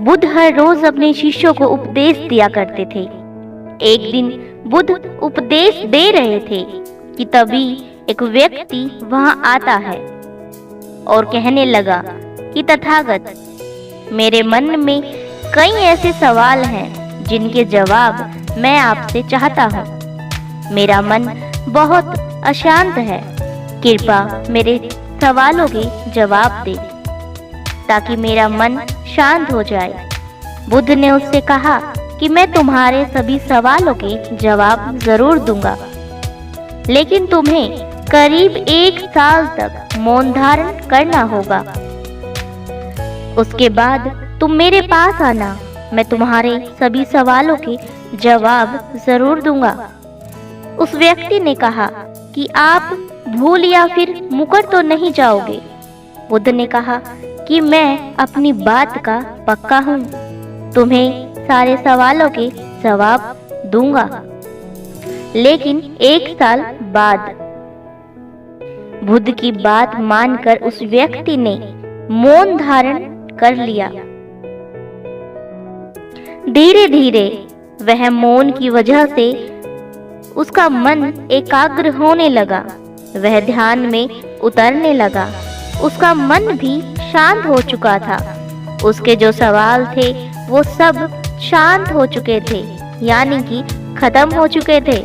बुद्ध हर रोज अपने शिष्यों को उपदेश दिया करते थे। एक दिन बुद्ध उपदेश दे रहे थे कि तभी एक व्यक्ति वहां आता है और कहने लगा कि तथागत, मेरे मन में कई ऐसे सवाल हैं जिनके जवाब मैं आपसे चाहता हूँ। मेरा मन बहुत अशांत है, कृपया मेरे सवालों के जवाब दे ताकि मेरा मन शांत हो जाए। बुद्ध ने उससे कहा कि मैं तुम्हारे सभी सवालों के जवाब जरूर दूंगा, लेकिन तुम्हें करीब 1 साल तक मौन धारण करना होगा। उसके बाद तुम मेरे पास आना, मैं तुम्हारे सभी सवालों के जवाब जरूर दूंगा। उस व्यक्ति ने कहा कि आप भूल या फिर मुकर तो नहीं जाओगे। बुद्ध ने कहा कि मैं अपनी बात का पक्का हूँ, तुम्हें सारे सवालों के जवाब दूंगा, लेकिन 1 साल बाद। बुद्ध की बात मानकर उस व्यक्ति ने मौन धारण कर लिया। धीरे धीरे वह मौन की वजह से उसका मन एकाग्र होने लगा, वह ध्यान में उतरने लगा। उसका मन भी शांत हो चुका था। उसके जो सवाल थे वो सब शांत हो चुके थे, यानी कि खत्म हो चुके थे।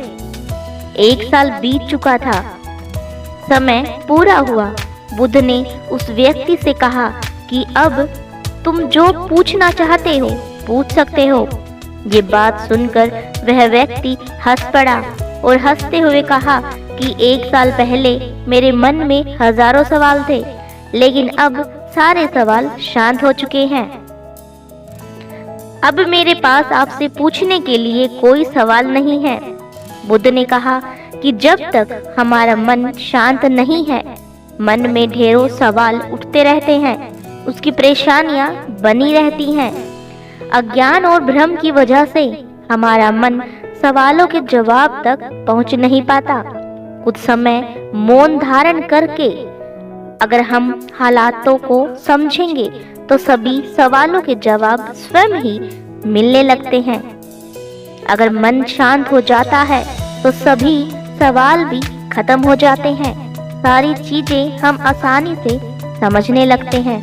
1 साल बीत चुका था, समय पूरा हुआ। बुद्ध ने उस व्यक्ति से कहा कि अब तुम जो पूछना चाहते हो पूछ सकते हो। ये बात सुनकर वह व्यक्ति हंस पड़ा और हंसते हुए कहा कि 1 साल पहले मेरे मन में हजारों सवाल थे, लेकिन अब सारे सवाल शांत हो चुके हैं। अब मेरे पास आपसे पूछने के लिए कोई सवाल नहीं है। बुद्ध ने कहा कि जब तक हमारा मन शांत नहीं है, मन में ढेरों सवाल उठते रहते हैं, उसकी परेशानियां बनी रहती हैं। अज्ञान और भ्रम की वजह से हमारा मन सवालों के जवाब तक पहुंच नहीं पाता। कुछ समय मौन धारण करके अगर हम हालातों को समझेंगे तो सभी सवालों के जवाब स्वयं ही मिलने लगते हैं। अगर मन शांत हो जाता है तो सभी सवाल भी खत्म हो जाते हैं। सारी चीजें हम आसानी से समझने लगते हैं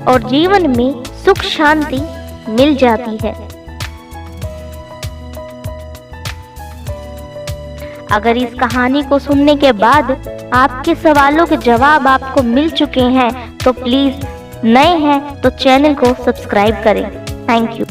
और जीवन में सुख शांति मिल जाती है। अगर इस कहानी को सुनने के बाद आपके सवालों के जवाब आपको मिल चुके हैं तो प्लीज नए हैं तो चैनल को सब्सक्राइब करें। Thank you.